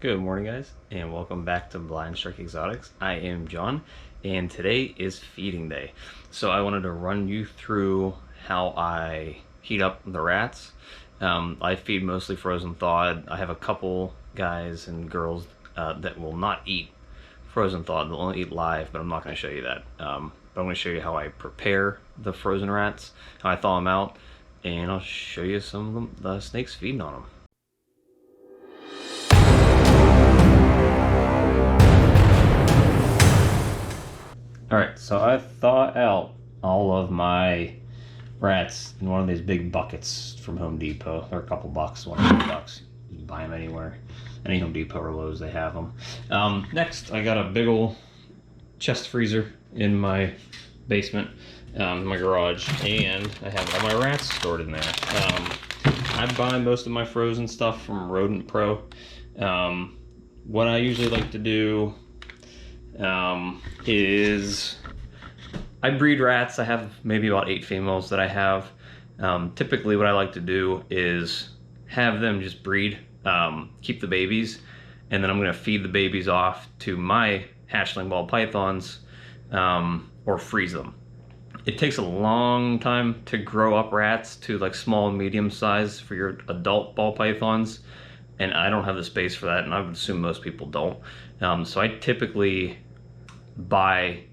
Good morning, guys, and welcome back to Blind Strike Exotics. I am John, and today is feeding day. So I wanted to run you through how I heat up the rats. I feed mostly frozen thawed. I have a couple guys and girls that will not eat frozen thawed. They'll only eat live, but I'm not going to show you that. But I'm going to show you how I prepare the frozen rats, how I thaw them out, and I'll show you some of the snakes feeding on them. Alright, so I thaw out all of my rats in one of these big buckets from Home Depot. They're a couple bucks, $1 or $2. You can buy them anywhere. Any Home Depot or Lowe's, they have them. Next, I got a big old chest freezer in my basement, in my garage, and I have all my rats stored in there. I buy most of my frozen stuff from Rodent Pro. What I usually like to do is I breed rats. I have maybe about 8 females that I have. Typically what I like to do is have them just breed, keep the babies, and then I'm going to feed the babies off to my hatchling ball pythons, or freeze them. It takes a long time to grow up rats to like small and medium size for your adult ball pythons, and I don't have the space for that, and I would assume most people don't. So I typically buy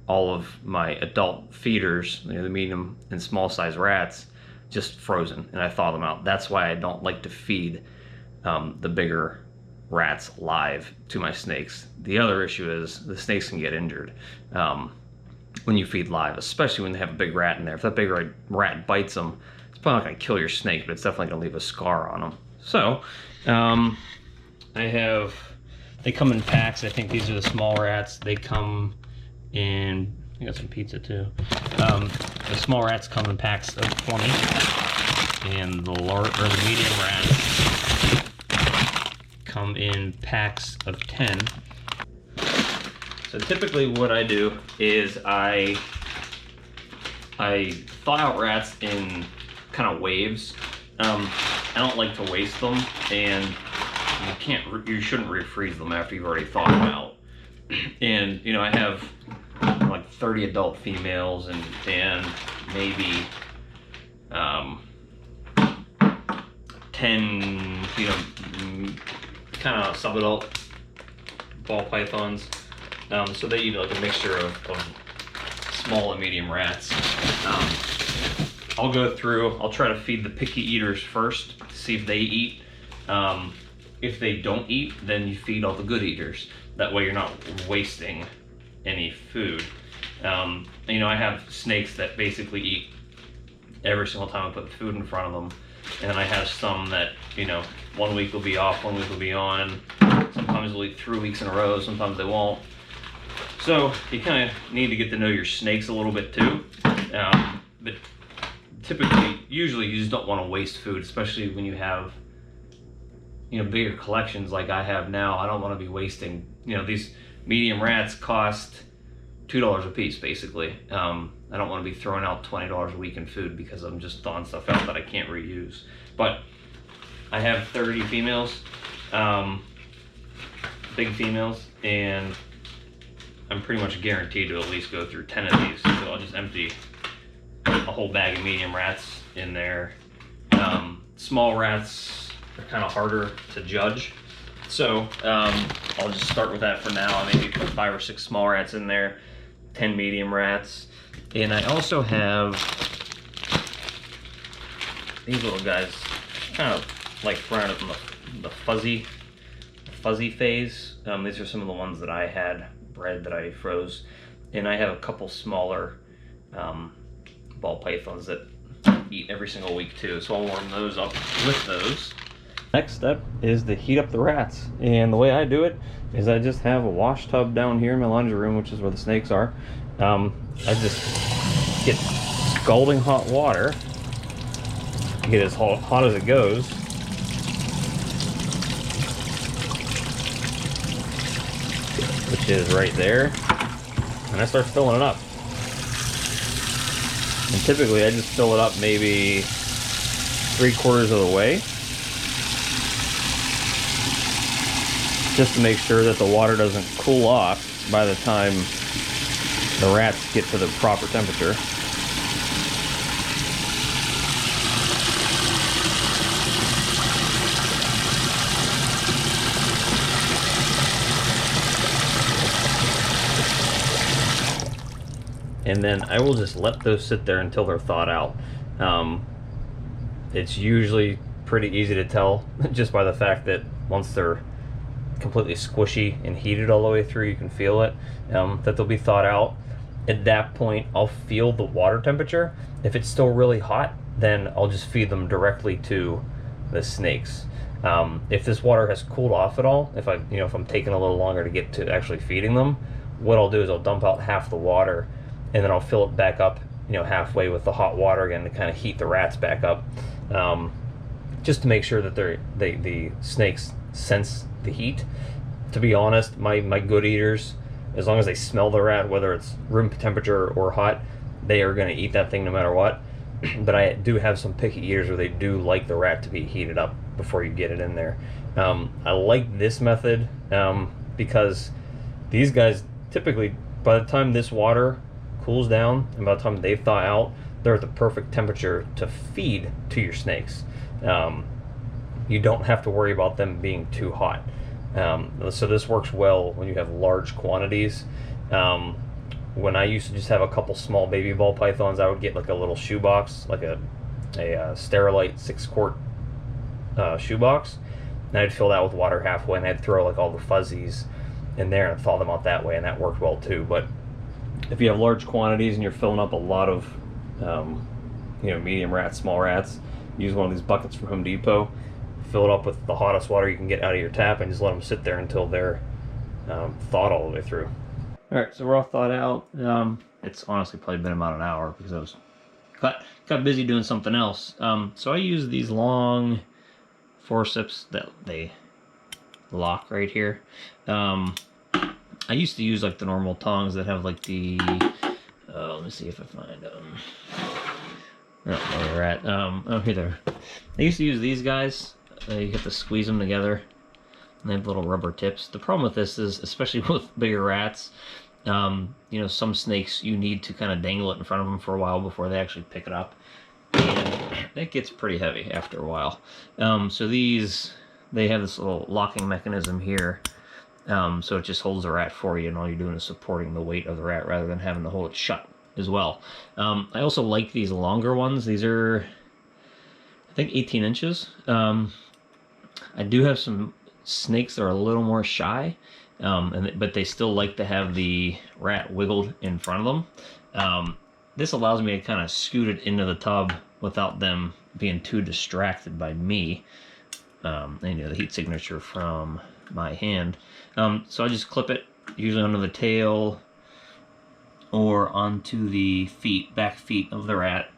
all of my adult feeders, the medium and small size rats, just frozen, and I thaw them out. That's why I don't like to feed the bigger rats live to my snakes. The other issue is the snakes can get injured when you feed live, especially when they have a big rat in there. If that big rat bites them, it's probably not going to kill your snake, but it's definitely going to leave a scar on them. So they come in packs. I think these are the small rats. They come in, I got some pizza too. The small rats come in packs of 20, and the medium rats come in packs of 10. So typically what I do is I thaw out rats in kind of waves. I don't like to waste them, and you shouldn't refreeze them after you've already thawed them out. And you know, I have like 30 adult females and maybe 10, you know, kind of sub-adult ball pythons. So they eat like a mixture of small and medium rats. I'll go through, I'll try to feed the picky eaters first to see if they eat. If they don't eat, then you feed all the good eaters. That way you're not wasting any food. You know, I have snakes that basically eat every single time I put food in front of them. And then I have some that, you know, 1 week will be off, 1 week will be on. Sometimes they'll eat 3 weeks in a row, sometimes they won't. So you kind of need to get to know your snakes a little bit too. But typically, usually you just don't want to waste food, especially when you have, you know, bigger collections like I have now. I don't want to be wasting, you know, these medium rats cost $2 a piece basically. I don't want to be throwing out $20 a week in food because I'm just throwing stuff out that I can't reuse. But I have 30 females, big females, and I'm pretty much guaranteed to at least go through 10 of these. So I'll just empty a whole bag of medium rats in there. Small rats are kind of harder to judge, so I'll just start with that for now. I maybe put 5 or 6 small rats in there, 10 medium rats, and I also have these little guys, kind of like around in the fuzzy phase. These are some of the ones that I had bred that I froze, and I have a couple smaller ball pythons that eat every single week too, so I'll warm those up with those. Next step is to heat up the rats, and the way I do it is I just have a wash tub down here in my laundry room, which is where the snakes are. I just get scalding hot water, get as hot as it goes, which is right there, and I start filling it up. And typically I just fill it up maybe 3/4 of the way. just to make sure that the water doesn't cool off by the time the rats get to the proper temperature. And then I will just let those sit there until they're thawed out. It's usually pretty easy to tell just by the fact that once they're completely squishy and heated all the way through, you can feel it, that they'll be thawed out. At that point, I'll feel the water temperature. If it's still really hot, then I'll just feed them directly to the snakes. If this water has cooled off at all, if I'm taking a little longer to get to actually feeding them, what I'll do is I'll dump out half the water, and then I'll fill it back up, halfway with the hot water again to kind of heat the rats back up, just to make sure that the snakes sense the heat. To be honest, my good eaters, as long as they smell the rat, whether it's room temperature or hot, they are going to eat that thing no matter what. But I do have some picky eaters where they do like the rat to be heated up before you get it in there. I like this method because these guys typically, by the time this water cools down and by the time they thaw out, they're at the perfect temperature to feed to your snakes. You don't have to worry about them being too hot. So this works well when you have large quantities. When I used to just have a couple small baby ball pythons, I would get like a little shoebox, like a Sterilite 6-quart shoebox, and I'd fill that with water halfway, and I'd throw like all the fuzzies in there and thaw them out that way, and that worked well too. But if you have large quantities and you're filling up a lot of medium rats, small rats, use one of these buckets from Home Depot, fill it up with the hottest water you can get out of your tap, and just let them sit there until they're thawed all the way through. Alright, so we're all thawed out. It's honestly probably been about an hour because I was got busy doing something else. So I use these long forceps that they lock right here. I used to use like the normal tongs that have like the let me see if I find them. Oh, where they're at. Oh, here they're. I used to use these guys. You have to squeeze them together, and they have little rubber tips. The problem with this is, especially with bigger rats, some snakes you need to kind of dangle it in front of them for a while before they actually pick it up, and it gets pretty heavy after a while. So they have this little locking mechanism here. So it just holds the rat for you, and all you're doing is supporting the weight of the rat rather than having to hold it shut as well. I also like these longer ones. These are, I think, 18 inches. I do have some snakes that are a little more shy, but they still like to have the rat wiggled in front of them. This allows me to kind of scoot it into the tub without them being too distracted by me. The heat signature from my hand. So I just clip it usually under the tail or onto the back feet of the rat.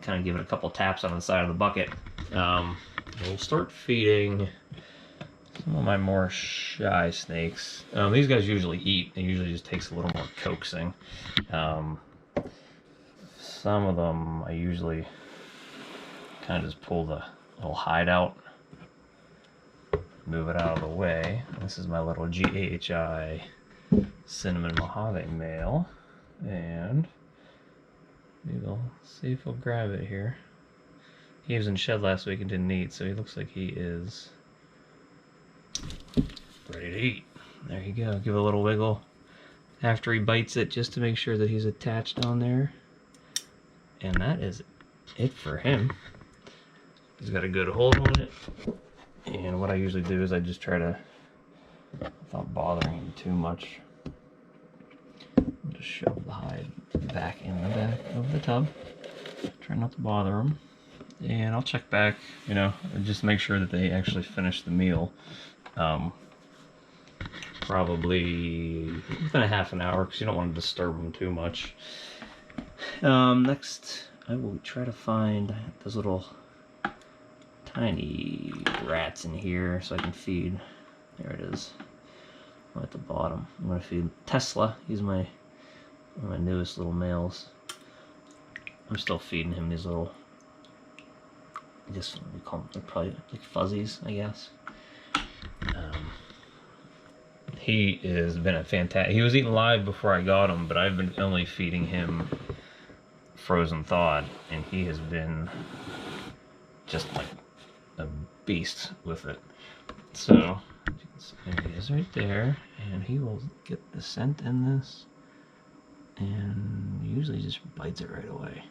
Kind of give it a couple taps on the side of the bucket. We'll start feeding some of my more shy snakes. These guys usually eat. It usually just takes a little more coaxing. Some of them I usually kind of just pull the little hide out, move it out of the way. This is my little GAHI cinnamon Mojave male, and we'll see if we'll grab it here. He was in shed last week and didn't eat, so he looks like he is ready to eat. There you go. Give it a little wiggle after he bites it just to make sure that he's attached on there. And that is it for him. He's got a good hold on it. And what I usually do is I just try to, without bothering him too much, just shove the hide back in the back of the tub. Try not to bother him. And I'll check back, and just make sure that they actually finish the meal. Probably within a half an hour, because you don't want to disturb them too much. Next, I will try to find those little tiny rats in here so I can feed. There it is, at the bottom. I'm going to feed Tesla. He's one of my newest little males. I'm still feeding him these little, we call them, they're probably like fuzzies, I guess. he has been a fantastic. He was eating live before I got him, but I've been only feeding him frozen thawed, and he has been just like a beast with it. So there he is right there, and he will get the scent in this, and usually just bites it right away.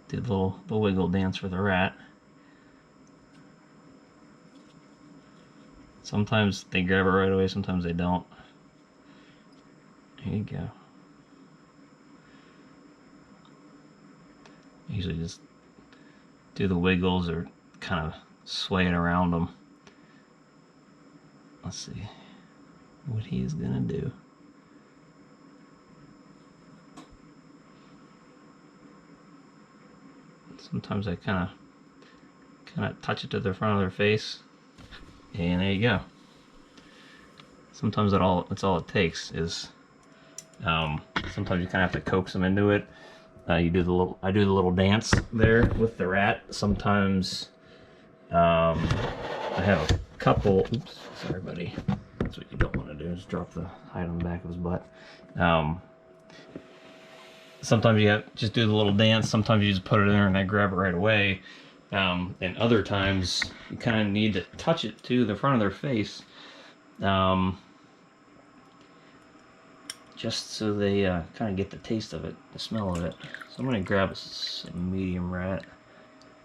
Did the wiggle dance for the rat. Sometimes they grab it right away, sometimes they don't. There you go. Usually just do the wiggles or kind of sway it around them. Let's see what he's gonna do. Sometimes I kind of touch it to the front of their face, and there you go. Sometimes that's all it takes is. Sometimes you kind of have to coax them into it. I do the little dance there with the rat. Sometimes I have a couple. Oops, sorry, buddy. That's what you don't want to do. Is drop the hide on the back of his butt. Sometimes you just do the little dance. Sometimes you just put it in there and they grab it right away. And other times you kind of need to touch it to the front of their face, just so they kind of get the taste of it, the smell of it. So I'm going to grab a medium rat.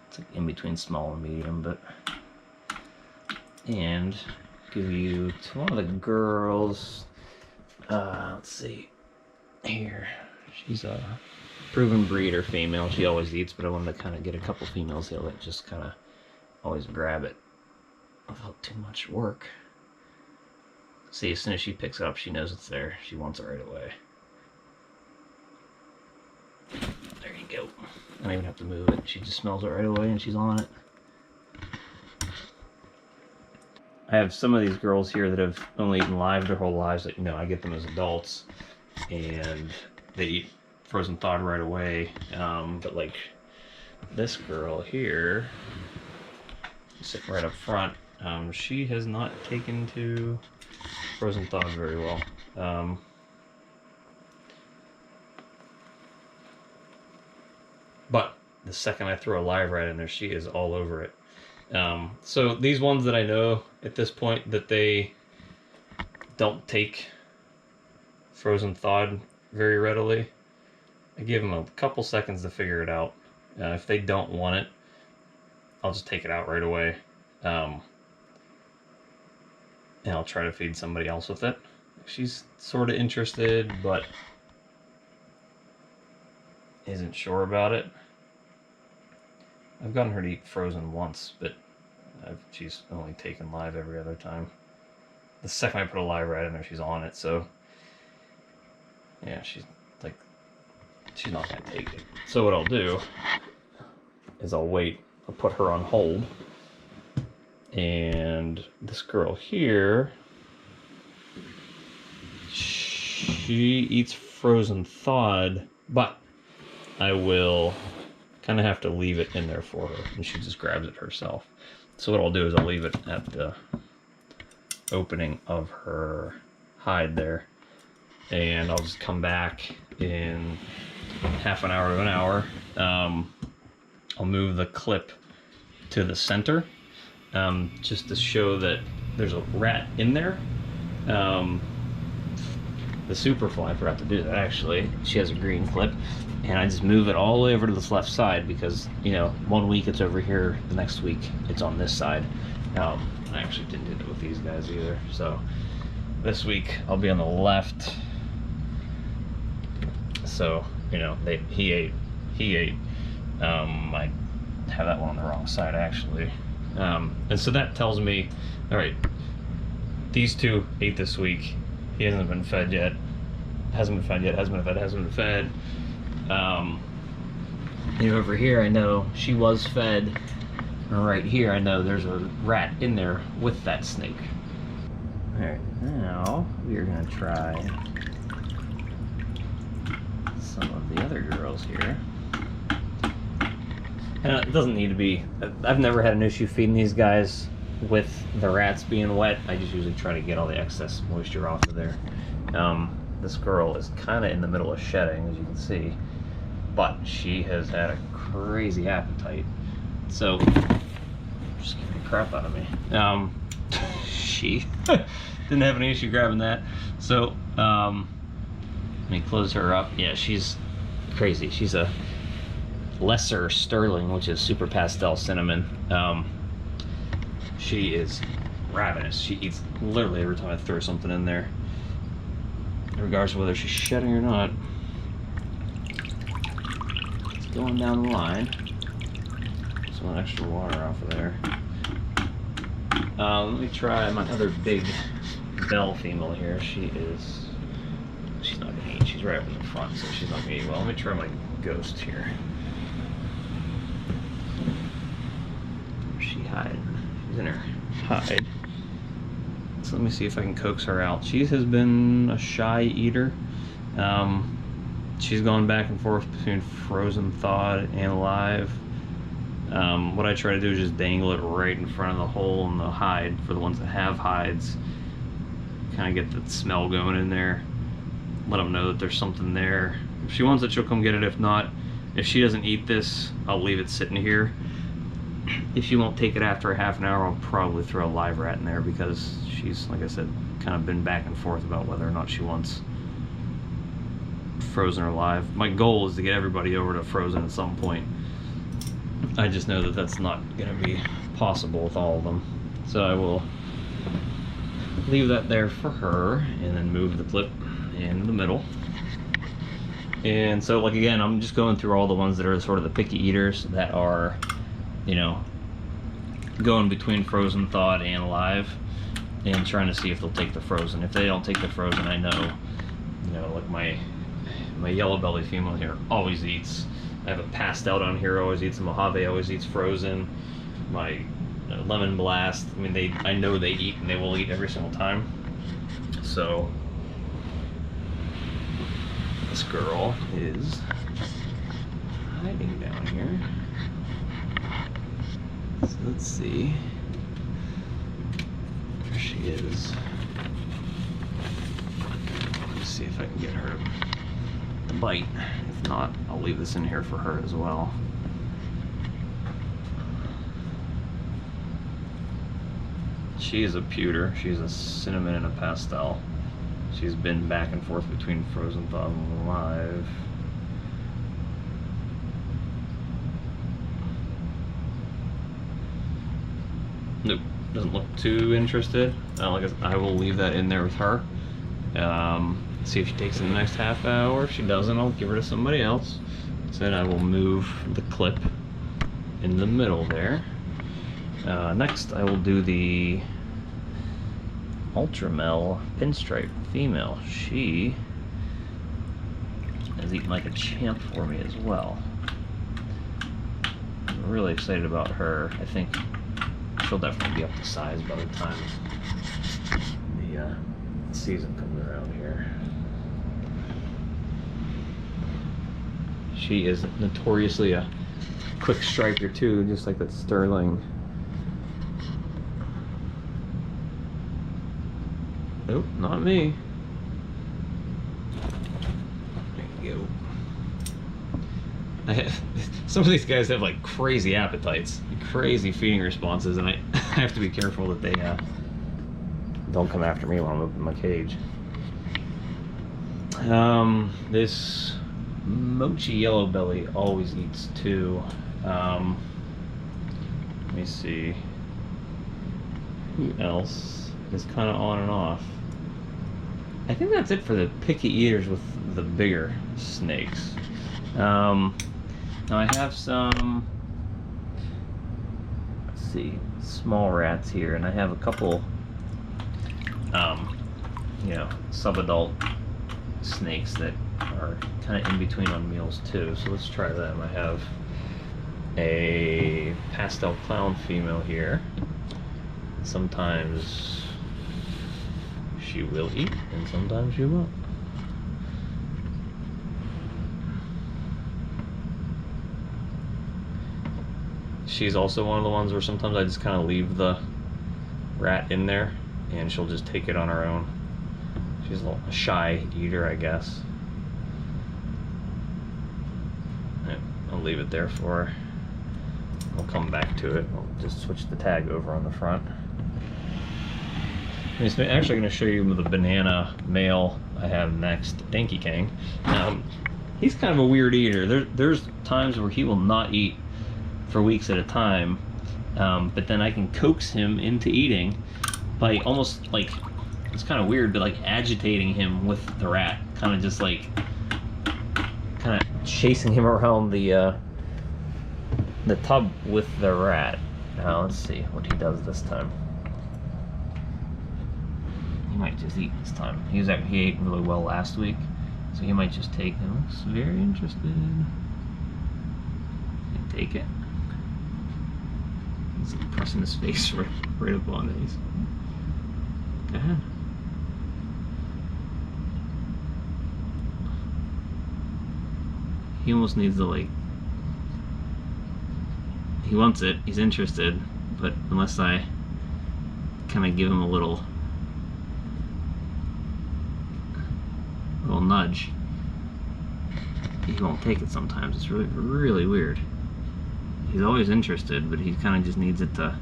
It's like in between small and medium, and give you to one of the girls. Let's see here. She's a proven breeder female. She always eats, but I wanted to kind of get a couple females here that just kind of always grab it without too much work. See, as soon as she picks it up, she knows it's there. She wants it right away. There you go. I don't even have to move it. She just smells it right away and she's on it. I have some of these girls here that have only eaten live their whole lives. That, I get them as adults, and they eat frozen thawed right away. But like this girl here, sitting right up front, she has not taken to frozen thawed very well. But the second I throw a live rat in there, she is all over it. So these ones that I know at this point that they don't take frozen thawed very readily, I give them a couple seconds to figure it out. If they don't want it, I'll just take it out right away. And I'll try to feed somebody else with it. She's sort of interested, but isn't sure about it. I've gotten her to eat frozen once, but she's only taken live every other time. The second I put a live rat in there, she's on it, so yeah, she's not gonna take it. So what I'll do is I'll put her on hold, and this girl here, she eats frozen thawed, but I will kind of have to leave it in there for her, and she just grabs it herself. So what I'll do is I'll leave it at the opening of her hide there, and I'll just come back in half an hour to an hour. I'll move the clip to the center, just to show that there's a rat in there. The Superfly, I forgot to do that actually. She has a green clip, and I just move it all the way over to this left side because, 1 week it's over here, the next week it's on this side. I actually didn't do that with these guys either. So this week I'll be on the left. So, he ate. I have that one on the wrong side actually. And so that tells me, all right, these two ate this week. He hasn't been fed yet. Hasn't been fed. Over here I know she was fed. And right here I know there's a rat in there with that snake. Alright, now we are going to try some of the other girls here. And it doesn't need to be. I've never had an issue feeding these guys with the rats being wet. I just usually try to get all the excess moisture off of there. This girl is kind of in the middle of shedding, as you can see, but she has had a crazy appetite. So, just getting the crap out of me. She didn't have any issue grabbing that. So, let me close her up. Yeah, she's crazy. She's a lesser sterling, which is super pastel cinnamon. She is ravenous. She eats literally every time I throw something in there, regardless of whether she's shedding or not. It's going down the line. Just want extra water off of there. Let me try my other big bell female here. She's not gonna eat. She's right up in the front, so she's not gonna eat well. Let me try my ghost here. Where's she hiding? She's in her hide. So let me see if I can coax her out. She has been a shy eater. She's gone back and forth between frozen, thawed, and alive. What I try to do is just dangle it right in front of the hole in the hide for the ones that have hides. Kind of get the smell going in there. Let them know that there's something there. If she wants it, she'll come get it. If not, if she doesn't eat this, I'll leave it sitting here. If she won't take it after a half an hour, I'll probably throw a live rat in there because she's, like I said, kind of been back and forth about whether or not she wants frozen or live. My goal is to get everybody over to frozen at some point. I just know that that's not going to be possible with all of them. So I will leave that there for her and then move the clip in the middle. And so, like, again, I'm just going through all the ones that are sort of the picky eaters that are, you know, going between frozen, thawed, and alive, and trying to see if they'll take the frozen. If they don't take the frozen, I know, you know, like my yellow belly female here always eats. I have a pastel down here, always eats. Mojave always eats frozen. My lemon blast, I mean, I know they eat, and they will eat every single time. So this girl is hiding down here. So let's see. There she is. Let's see if I can get her to bite. If not, I'll leave this in here for her as well. She is a pewter. She's a cinnamon and a pastel. She's been back and forth between frozen, thawed, and alive. Nope, doesn't look too interested. Like I will leave that in there with her. See if she takes it in the next half hour. If she doesn't, I'll give her to somebody else. So then I will move the clip in the middle there. Next, I will do the Ultramel pinstripe female. She has eaten like a champ for me as well. I'm really excited about her. I think she'll definitely be up to size by the time the season comes around here. She is notoriously a quick striker too, just like that sterling. Nope, not me. There you go. Some of these guys have like crazy appetites, crazy feeding responses, and I have to be careful that they don't come after me while I'm opening my cage. This Mochi yellow belly always eats too. Let me see. Who else is kind of on and off? I think that's it for the picky eaters with the bigger snakes. Now I have some, let's see, small rats here, and I have a couple, you know, subadult snakes that are kind of in between on meals too. So let's try them. I have a pastel clown female here. Sometimes she will eat, and sometimes she won't. she's also one of the ones where sometimes I just kind of leave the rat in there and she'll just take it on her own. She's a little shy eater, I guess. I'll leave it there for her. We'll come back to it. I'll just switch the tag over on the front. I'm actually going to show you the banana male I have next, Dinky King. He's kind of a weird eater. There's times where he will not eat for weeks at a time, but then I can coax him into eating by almost like, it's kind of weird, but like agitating him with the rat, kind of just like, kind of chasing him around the tub with the rat. Now let's see what he does this time. He might just eat this time. He ate really well last week, so he might just take him. Looks very interested. Take it. He's pressing his face right up on these. Go ahead. He almost needs to, like, he wants it, he's interested, but unless I kind of give him a little nudge, he won't take it sometimes. It's really, really weird. He's always interested, but he kind of just needs it to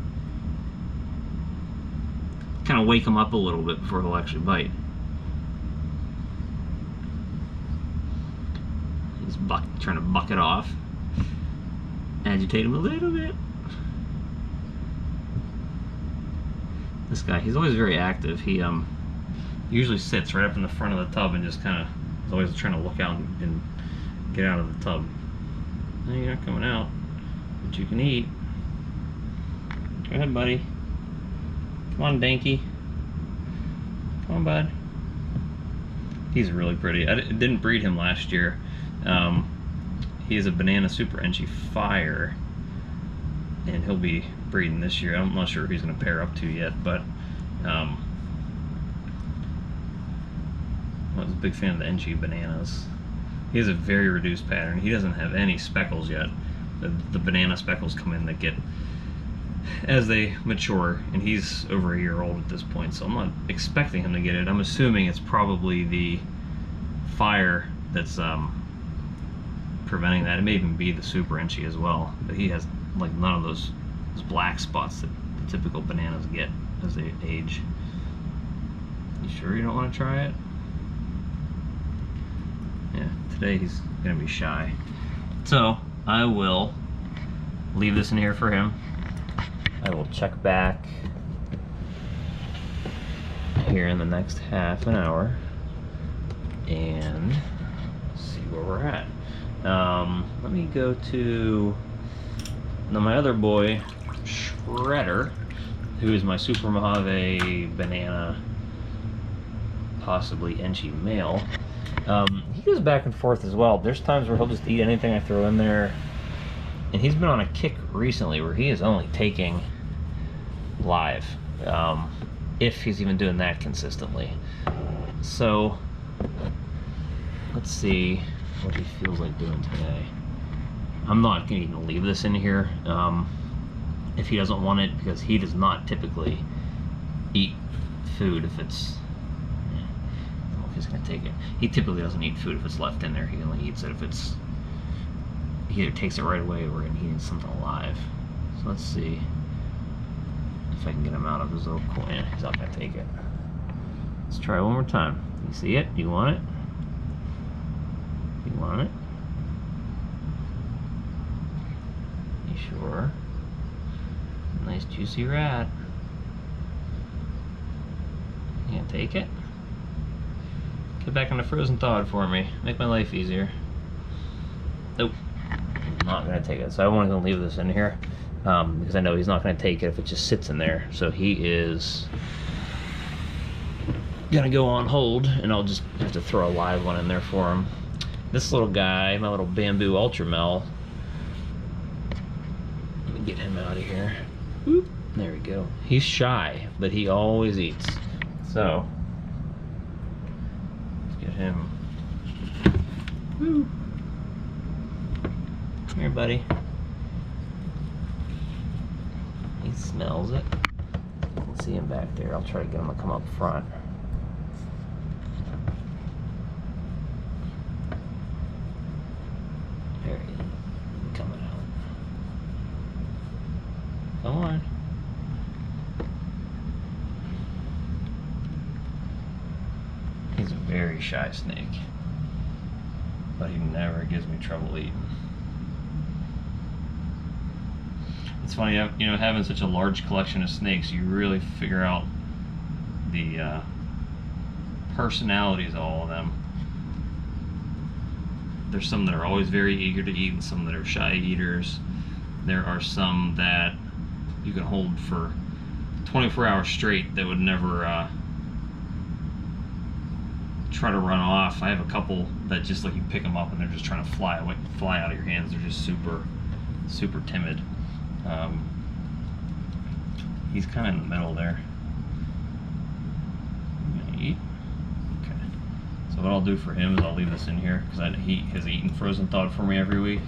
kind of wake him up a little bit before he'll actually bite. He's trying to buck it off, agitate him a little bit. This guy, he's always very active. He usually sits right up in the front of the tub and just kind of is always trying to look out and get out of the tub. No, you're not coming out, but you can eat. Go ahead, buddy. Come on, Dinky. Come on, bud. He's really pretty. I didn't breed him last year. He's a banana super Enchi Fire, and he'll be breeding this year. I'm not sure who he's going to pair up to yet, but I was a big fan of the Enchi bananas. He has a very reduced pattern. He doesn't have any speckles yet. The banana speckles come in that get as they mature, and he's over a year old at this point, so I'm not expecting him to get it. I'm assuming it's probably the Fire that's preventing that. It may even be the super Enchi as well, but he has like none of those black spots that the typical bananas get as they age. You sure you don't want to try it? Yeah, today he's gonna be shy. So I will leave this in here for him. I will check back here in the next half an hour and see where we're at. Let me go to my other boy, Shredder, who is my Super Mojave banana, possibly Enchi male. He goes back and forth as well. There's times where he'll just eat anything I throw in there, and he's been on a kick recently where he is only taking live, if he's even doing that consistently. So let's see what he feels like doing today. I'm not going to even leave this in here if he doesn't want it, because he does not typically eat food if it's, he's going to take it. He typically doesn't eat food if it's left in there. He only eats it if it's, he either takes it right away or he needs something alive. So let's see if I can get him out of his little coin. He's not going to take it. Let's try one more time. You see it? You want it? You want it? You sure? Nice juicy rat. You gonna take it? Get back on the frozen thawed for me. Make my life easier. Nope. I'm not gonna take it. So I want to leave this in here because I know he's not gonna take it if it just sits in there. So he is gonna go on hold, and I'll just have to throw a live one in there for him. This little guy, my little bamboo Ultramel. Let me get him out of here. Whoop. There we go. He's shy, but he always eats. So let's get him. Woo. Come here, buddy. smells it. You can see him back there. I'll try to get him to come up front. There he is. Coming out. Come on. He's a very shy snake, but he never gives me trouble eating. It's funny, you know, having such a large collection of snakes, you really figure out the personalities of all of them. There's some that are always very eager to eat and some that are shy eaters. There are some that you can hold for 24 hours straight that would never try to run off. I have a couple that just like you pick them up and they're just trying to fly away, fly out of your hands. They're just super timid. He's kind of in the middle there. You gonna eat? Okay. So what I'll do for him is I'll leave this in here because he has eaten frozen thawed for me every week.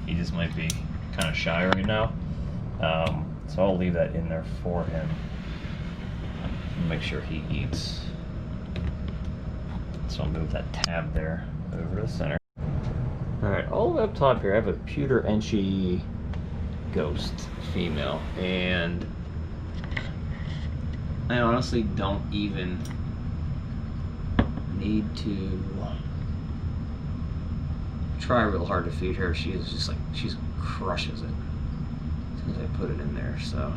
He just might be kind of shy right now. So I'll leave that in there for him. Make sure he eats. So I'll move that tab there over to the center. Alright, all the way up top here I have a pewter Enchi ghost female, and I honestly don't even need to try real hard to feed her. She is just like, she crushes it as soon as I put it in there. So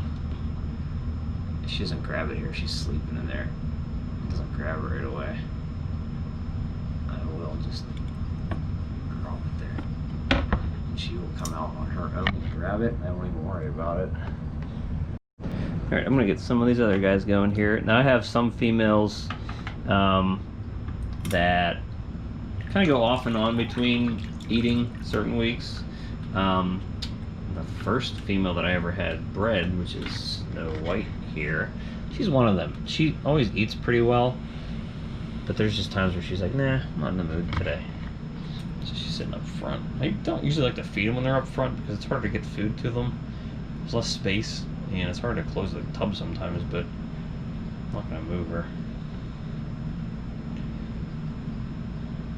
she doesn't grab it here, she's sleeping in there. It doesn't grab it right away. I will just drop it there, and she will come out on her own and grab it. I won't even worry about it. Alright, I'm gonna get some of these other guys going here. Now I have some females that kind of go off and on between eating certain weeks. The first female that I ever had bred, which is Snow White here, she's one of them. She always eats pretty well, but there's just times where she's like, nah, I'm not in the mood today. So she's sitting up front. I don't usually like to feed them when they're up front because it's hard to get food to them. There's less space, and it's hard to close the tub sometimes, but I'm not going to move her.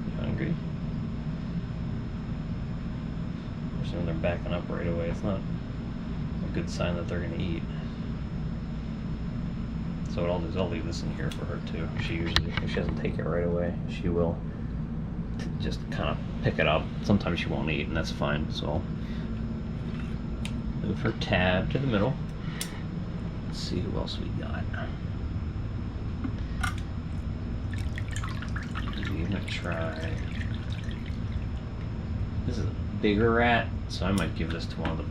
You hungry? When they're backing up right away, it's not a good sign that they're going to eat. So what I'll do is I'll leave this in here for her too. She usually, if she doesn't take it right away, she will just kind of pick it up. Sometimes she won't eat, and that's fine. So I'll move her tab to the middle. Let's see who else we got. I'm gonna try. This is a bigger rat, so I might give this to one of the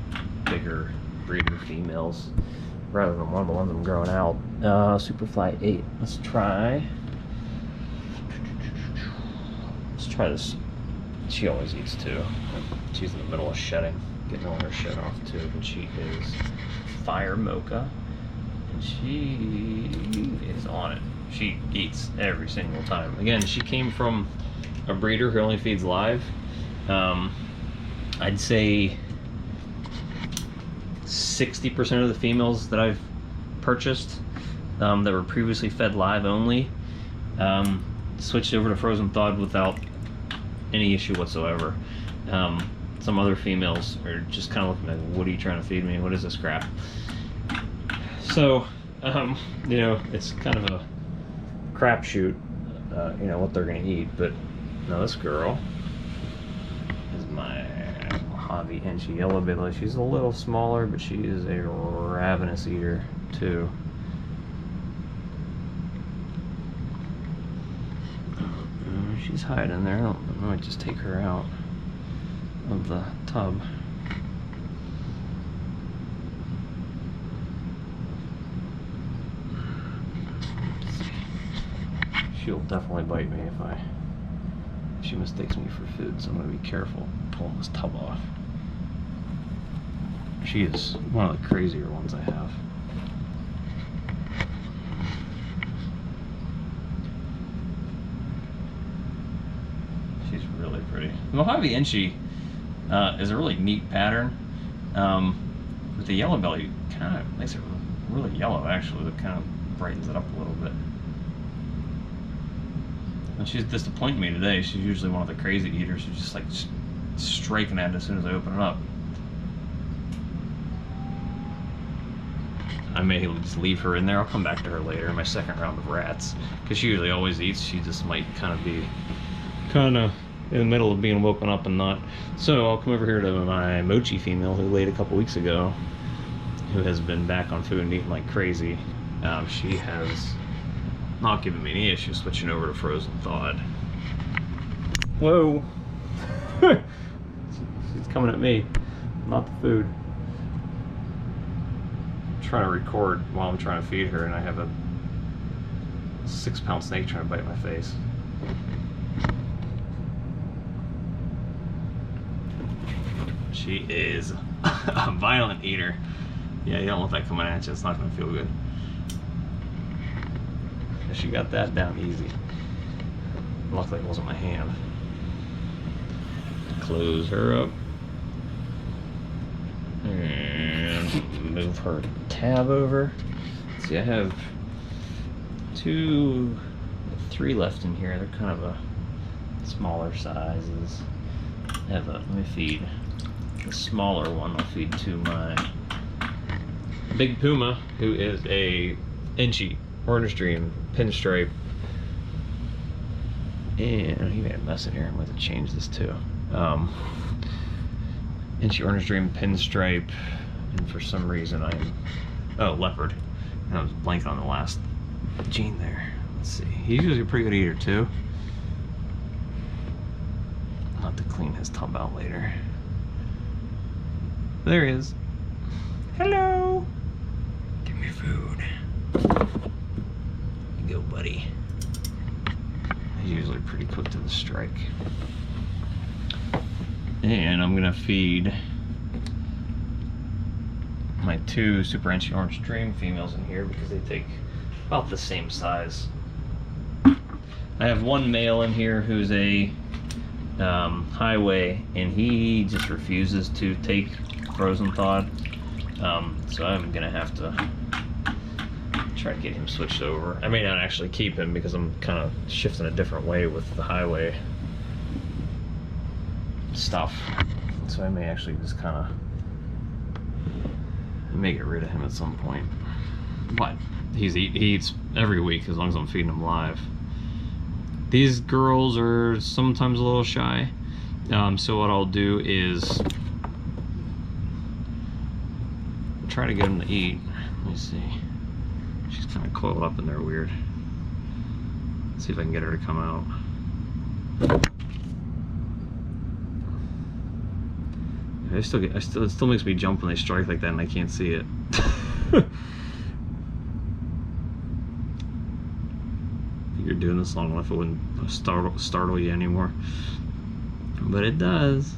bigger breeder females rather than one of the ones I'm growing out. Superfly 8. Let's try this. She always eats too. She's in the middle of shedding, getting all her shed off too. And she is Fire Mocha, and she is on it. She eats every single time. Again, she came from a breeder who only feeds live. I'd say 60% of the females that I've purchased that were previously fed live only switched over to frozen thawed without any issue whatsoever. Some other females are just kind of looking like, what are you trying to feed me? What is this crap? So, you know, it's kind of a crapshoot, you know, what they're going to eat. But now this girl is my Mojave Enchi Yellow Belly. She's a little smaller, but she is a ravenous eater too. She's hiding there. I might just take her out of the tub. She'll definitely bite me if she mistakes me for food, so I'm gonna be careful pulling this tub off. She is one of the crazier ones I have. She's really pretty. Mojave Enchi is a really neat pattern. But the yellow belly kind of makes it really yellow, actually. It kind of brightens it up a little bit. And she's disappointed me today. She's usually one of the crazy eaters who's just like striking at it as soon as I open it up. I may just leave her in there. I'll come back to her later in my second round of rats. Because she usually always eats. She just might kind of be in the middle of being woken up and not. So I'll come over here to my mochi female who laid a couple weeks ago, who has been back on food and eating like crazy. She has not given me any issue switching over to frozen thawed. Whoa! She's coming at me, not the food. I'm trying to record while I'm trying to feed her, and I have a 6-pound snake trying to bite my face. She is a violent eater. Yeah, you don't want that coming at you. It's not going to feel good. She got that down easy. Luckily it wasn't my hand. Close her up. And move her tab over. See, I have 3 left in here. They're kind of a smaller sizes. Let me feed the smaller one. I'll feed to my big puma, who is a Enchi orange dream pinstripe. And he made a mess in here. I'm going to change this too. Enchi orange dream pinstripe, and for some reason leopard. And I was blanking on the last gene there. Let's see. He's usually a pretty good eater too. I'll have to clean his tub out later. There he is. Hello. Give me food. Go, buddy. He's usually pretty quick to the strike. And I'm gonna feed my 2 Super Enchi Orange Dream females in here because they take about the same size. I have one male in here who's a highway, and he just refuses to take frozen thawed. So I'm gonna have to try to get him switched over. I may not actually keep him because I'm kind of shifting a different way with the highway stuff. So I may actually just kind of get rid of him at some point. But he eats every week as long as I'm feeding him live. These girls are sometimes a little shy. So what I'll do is try to get them to eat. Let me see. She's kind of coiled up in there weird. Let's see if I can get her to come out. It still makes me jump when they strike like that and I can't see it. You're doing this long enough, it wouldn't startle you anymore. But it does.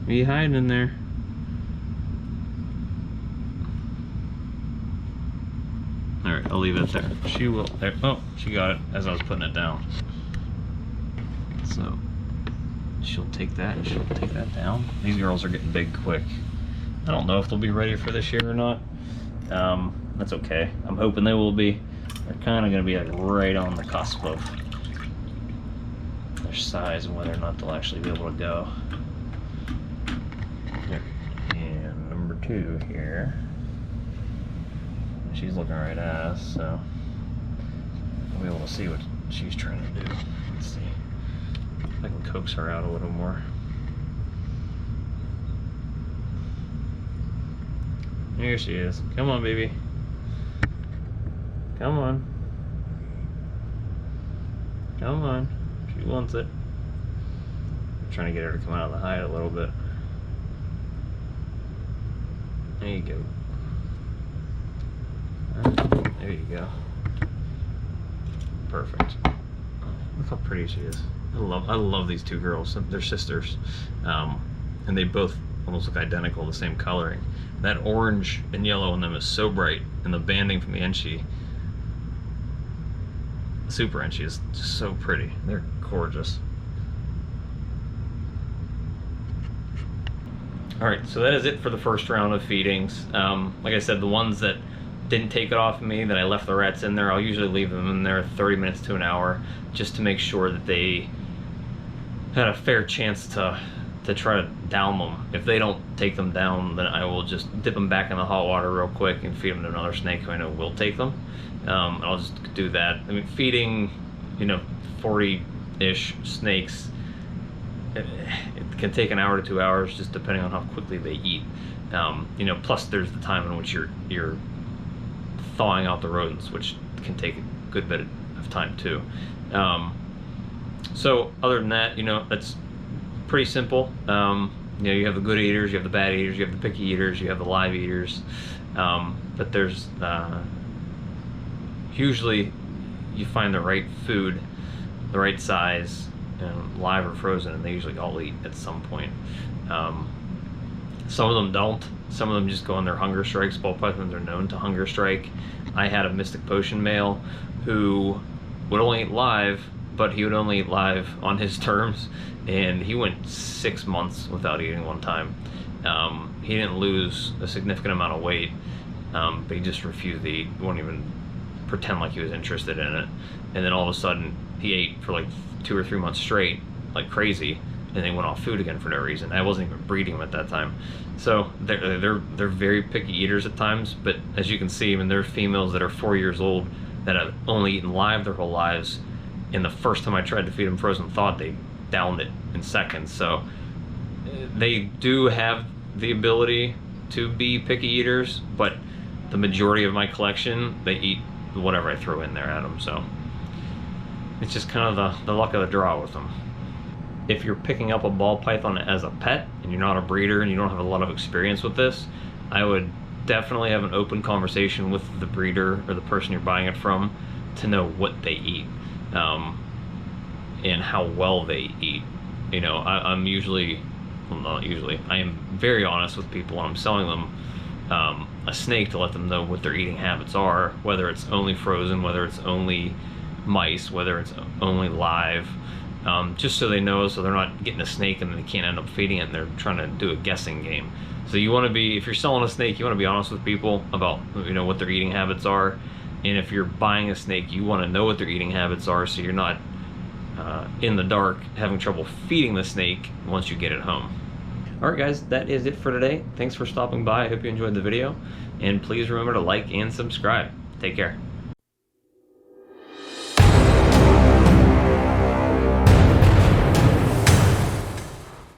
Are you hiding in there? Alright, I'll leave it there. She will. There. Oh, she got it as I was putting it down. So she'll take that and she'll take that down. These girls are getting big quick. I don't know if they'll be ready for this year or not. That's okay. I'm hoping they will be. They're kind of going to be like right on the cusp of their size and whether or not they'll actually be able to go. And number 2 here. She's looking right at us, so we'll be able to see what she's trying to do. Let's see if I can coax her out a little more. Here she is. Come on, baby. Come on. Come on. She wants it. I'm trying to get her to come out of the hide a little bit. There you go. There you go. Perfect. Look how pretty she is. I love these 2 girls. They're sisters, and they both almost look identical, the same coloring. That orange and yellow in them is so bright, and the banding from the Enchi, the Super Enchi, is just so pretty. They're gorgeous. All right, so that is it for the first round of feedings. Like I said, the ones that didn't take it off of me, that I left the rats in there, I'll usually leave them in there 30 minutes to an hour just to make sure that they had a fair chance to try to down them. If they don't take them down, then I will just dip them back in the hot water real quick and feed them to another snake who I know will take them. I'll just do that. I mean, feeding, 40-ish snakes, it can take an hour to 2 hours, just depending on how quickly they eat. Plus there's the time in which you're thawing out the rodents, which can take a good bit of time too. So other than that, that's pretty simple. You have the good eaters, you have the bad eaters, you have the picky eaters, you have the live eaters. But there's usually you find the right food, the right size, live or frozen, and they usually all eat at some point. Some of them don't. Some of them just go on their hunger strikes. Ball pythons are known to hunger strike. I had a Mystic Potion male who would only eat live, but he would only eat live on his terms, and he went 6 months without eating one time. He didn't lose a significant amount of weight, but he just refused to eat. He wouldn't even pretend like he was interested in it. And then all of a sudden, he ate for like 2 or 3 months straight, like crazy, and they went off food again for no reason. I wasn't even breeding them at that time. So they're very picky eaters at times, but as you can see, I mean, there are females that are 4 years old that have only eaten live their whole lives, and the first time I tried to feed them frozen thawed, they downed it in seconds. So they do have the ability to be picky eaters, but the majority of my collection, they eat whatever I throw in there at them. So it's just kind of the luck of the draw with them. If you're picking up a ball python as a pet and you're not a breeder and you don't have a lot of experience with this, I would definitely have an open conversation with the breeder or the person you're buying it from to know what they eat, and how well they eat. I'm usually, well, not usually, I am very honest with people when I'm selling them a snake, to let them know what their eating habits are, whether it's only frozen, whether it's only mice, whether it's only live, just so they know, so they're not getting a snake and they can't end up feeding it and they're trying to do a guessing game. So you want to be, if you're selling a snake, you want to be honest with people about what their eating habits are. And if you're buying a snake, you want to know what their eating habits are, so you're not in the dark having trouble feeding the snake once you get it home. Alright guys, that is it for today. Thanks for stopping by. I hope you enjoyed the video, and please remember to like and subscribe. Take care.